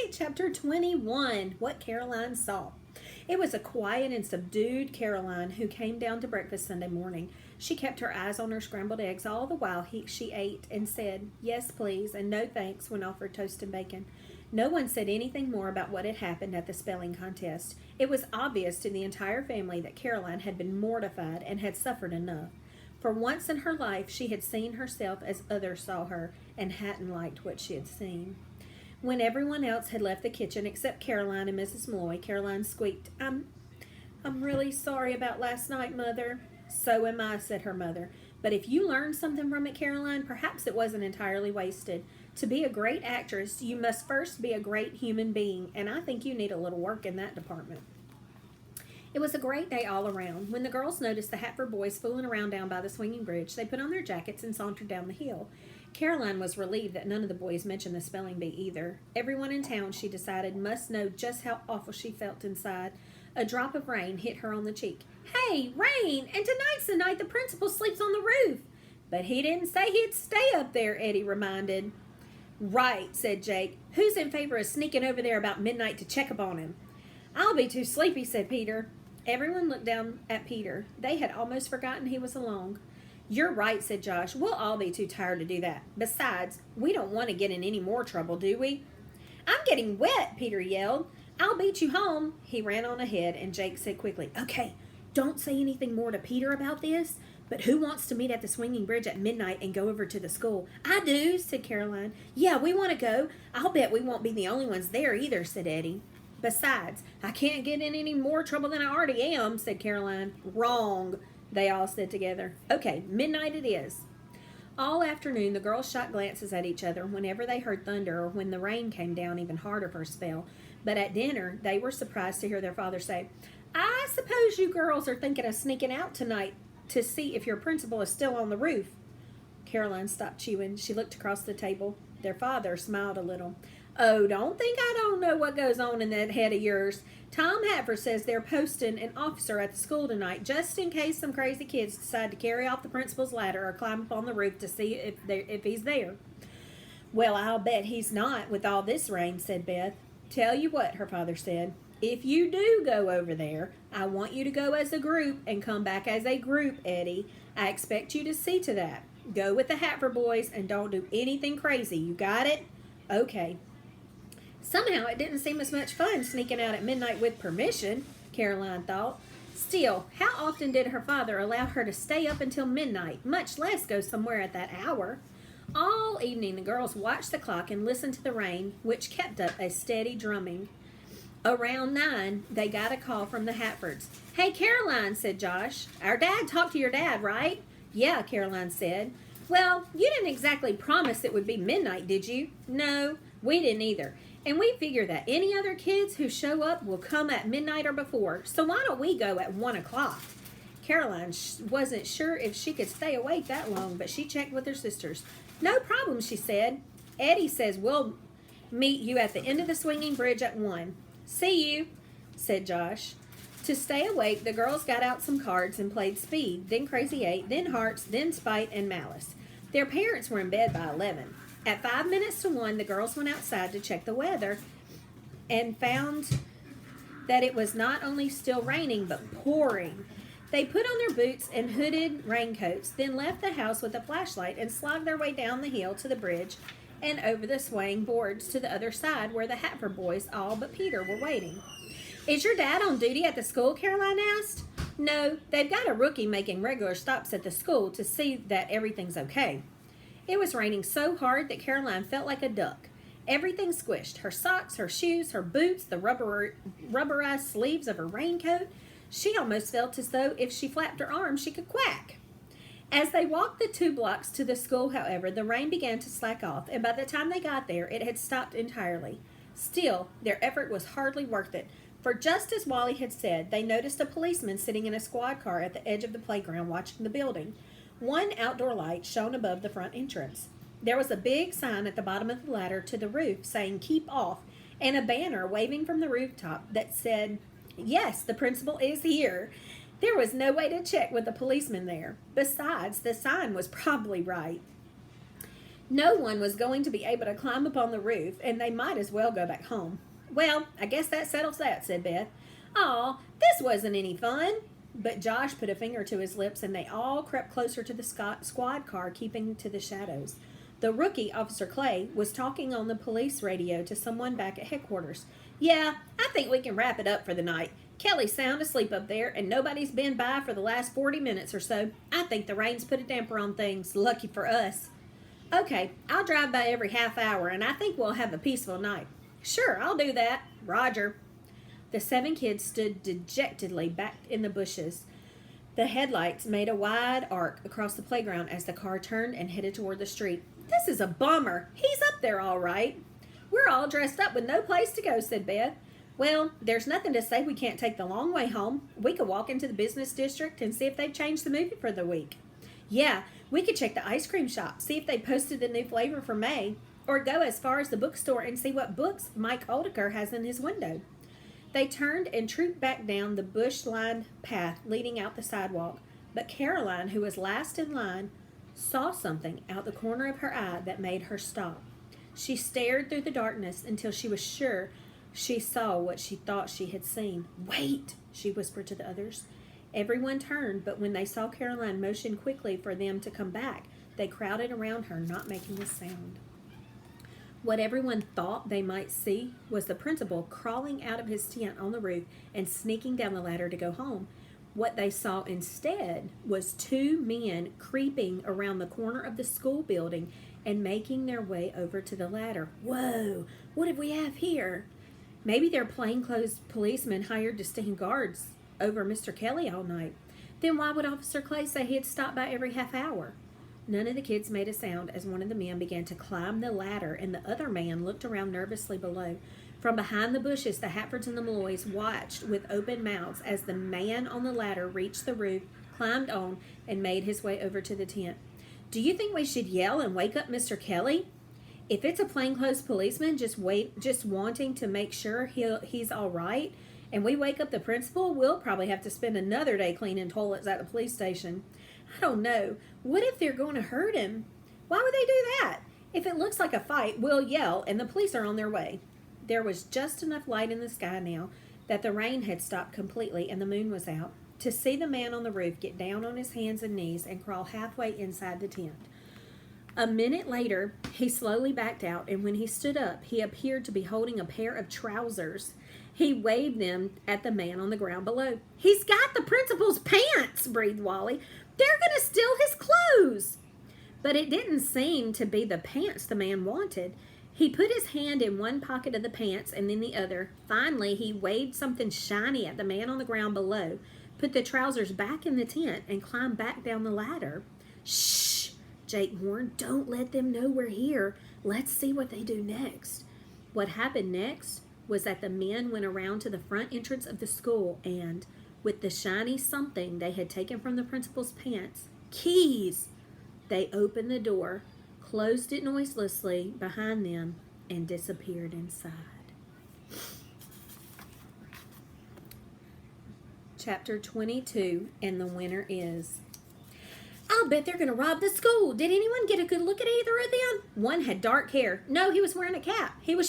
right, chapter 21, What Caroline Saw. It was a quiet and subdued Caroline who came down to breakfast Sunday morning. She kept her eyes on her scrambled eggs all the while she ate and said, "Yes, please," and "No, thanks," when offered toast and bacon. No one said anything more about what had happened at the spelling contest. It was obvious to the entire family that Caroline had been mortified and had suffered enough. For once in her life, she had seen herself as others saw her and hadn't liked what she had seen. When everyone else had left the kitchen except Caroline and Mrs. Malloy, Caroline squeaked, I'm really sorry about last night, Mother." "So am I," said her mother. "But if you learned something from it, Caroline, perhaps it wasn't entirely wasted. To be a great actress, you must first be a great human being, and I think you need a little work in that department." It was a great day all around. When the girls noticed the Hatford boys fooling around down by the swinging bridge, they put on their jackets and sauntered down the hill. Caroline was relieved that none of the boys mentioned the spelling bee either. Everyone in town, she decided, must know just how awful she felt inside. A drop of rain hit her on the cheek. "Hey, Rain! And tonight's the night the principal sleeps on the roof." "But he didn't say he'd stay up there," Eddie reminded. "Right," said Jake. "Who's in favor of sneaking over there about midnight to check upon him?" "I'll be too sleepy," said Peter. Everyone looked down at Peter. They had almost forgotten he was along. "You're right," said Josh. "We'll all be too tired to do that. Besides, we don't want to get in any more trouble, do we?" "I'm getting wet," Peter yelled. "I'll beat you home." He ran on ahead, and Jake said quickly, "Okay, don't say anything more to Peter about this. But who wants to meet at the swinging bridge at midnight and go over to the school?" "I do," said Caroline. "Yeah, we want to go. I'll bet we won't be the only ones there either," said Eddie. "Besides, I can't get in any more trouble than I already am," said Caroline. "Wrong," they all said together. "Okay, midnight it is." All afternoon, the girls shot glances at each other whenever they heard thunder or when the rain came down even harder for a spell. But at dinner, they were surprised to hear their father say, "I suppose you girls are thinking of sneaking out tonight to see if your principal is still on the roof." Caroline stopped chewing. She looked across the table. Their father smiled a little. "Oh, don't think I don't know what goes on in that head of yours. Tom Hatford says they're posting an officer at the school tonight just in case some crazy kids decide to carry off the principal's ladder or climb up on the roof to see if he's there." "Well, I'll bet he's not with all this rain," said Beth. "Tell you what," her father said. "If you do go over there, I want you to go as a group and come back as a group, Eddie. I expect you to see to that. Go with the Hatford boys and don't do anything crazy. You got it?" "Okay." Somehow it didn't seem as much fun sneaking out at midnight with permission, Caroline thought. Still, how often did her father allow her to stay up until midnight, much less go somewhere at that hour? All evening the girls watched the clock and listened to the rain, which kept up a steady drumming. Around 9, they got a call from the Hatfords. "Hey, Caroline," said Josh. "Our dad talked to your dad, right?" "Yeah," Caroline said. "Well, you didn't exactly promise it would be midnight, did you?" "No, we didn't either. And we figure that any other kids who show up will come at midnight or before, so why don't we go at 1 o'clock? Caroline wasn't sure if she could stay awake that long, but she checked with her sisters. "No problem," she said. "Eddie says we'll meet you at the end of the swinging bridge at 1. "See you," said Josh. To stay awake, the girls got out some cards and played Speed, then Crazy 8, then Hearts, then Spite and Malice. Their parents were in bed by 11. At 5 minutes to 1, the girls went outside to check the weather and found that it was not only still raining, but pouring. They put on their boots and hooded raincoats, then left the house with a flashlight and slogged their way down the hill to the bridge and over the swaying boards to the other side where the Hatford boys, all but Peter, were waiting. "Is your dad on duty at the school?" Caroline asked. "No, they've got a rookie making regular stops at the school to see that everything's okay." It was raining so hard that Caroline felt like a duck. Everything squished. Her socks, her shoes, her boots, the rubberized sleeves of her raincoat. She almost felt as though if she flapped her arms she could quack. As they walked the 2 blocks to the school, however, the rain began to slack off, and by the time they got there, it had stopped entirely. Still, their effort was hardly worth it, for just as Wally had said, they noticed a policeman sitting in a squad car at the edge of the playground watching the building. One outdoor light shone above the front entrance. There was a big sign at the bottom of the ladder to the roof saying "Keep Off," and a banner waving from the rooftop that said, "Yes, the principal is here." There was no way to check with the policeman there. Besides, the sign was probably right. No one was going to be able to climb upon the roof, and they might as well go back home. Well, I guess that settles that, said Beth. Aw, this wasn't any fun. But Josh put a finger to his lips, and they all crept closer to the squad car, keeping to the shadows. The rookie, Officer Clay, was talking on the police radio to someone back at headquarters. Yeah, I think we can wrap it up for the night. Kelly's sound asleep up there, and nobody's been by for the last 40 minutes or so. I think the rain's put a damper on things. Lucky for us. Okay, I'll drive by every half hour, and I think we'll have a peaceful night. Sure, I'll do that. Roger. The 7 kids stood dejectedly back in the bushes. The headlights made a wide arc across the playground as the car turned and headed toward the street. This is a bummer. He's up there all right. We're all dressed up with no place to go, said Beth. Well, there's nothing to say we can't take the long way home. We could walk into the business district and see if they've changed the movie for the week. Yeah, we could check the ice cream shop, see if they posted the new flavor for May, or go as far as the bookstore and see what books Mike Oldeker has in his window. They turned and trooped back down the bush-lined path leading out the sidewalk, but Caroline, who was last in line, saw something out the corner of her eye that made her stop. She stared through the darkness until she was sure she saw what she thought she had seen. Wait, she whispered to the others. Everyone turned, but when they saw Caroline motion quickly for them to come back, they crowded around her, not making a sound. What everyone thought they might see was the principal crawling out of his tent on the roof and sneaking down the ladder to go home. What they saw instead was 2 men creeping around the corner of the school building and making their way over to the ladder. Whoa, what do we have here? Maybe they're plainclothes policemen hired to stand guards over Mr. Kelly all night. Then why would Officer Clay say he'd stop by every half hour? None of the kids made a sound as one of the men began to climb the ladder, and the other man looked around nervously below. From behind the bushes, the Hatfords and the Malloys watched with open mouths as the man on the ladder reached the roof, climbed on, and made his way over to the tent. Do you think we should yell and wake up Mr. Kelly? If it's a plainclothes policeman just wanting to make sure he's all right, and we wake up the principal, we'll probably have to spend another day cleaning toilets at the police station. I don't know. What if they're going to hurt him? Why would they do that? If it looks like a fight, we'll yell, and the police are on their way. There was just enough light in the sky now that the rain had stopped completely and the moon was out to see the man on the roof get down on his hands and knees and crawl halfway inside the tent. A minute later, he slowly backed out, and when he stood up, he appeared to be holding a pair of trousers. He waved them at the man on the ground below. He's got the principal's pants, breathed Wally. They're going to steal his clothes. But it didn't seem to be the pants the man wanted. He put his hand in one pocket of the pants and then the other. Finally, he waved something shiny at the man on the ground below, put the trousers back in the tent, and climbed back down the ladder. Shh, Jake warned. Don't let them know we're here. Let's see what they do next. What happened next was that the men went around to the front entrance of the school and, with the shiny something they had taken from the principal's pants, keys, they opened the door, closed it noiselessly behind them, and disappeared inside. Chapter 22, and the winner is... I'll bet they're going to rob the school. Did anyone get a good look at either of them? One had dark hair. No, he was wearing a cap. He was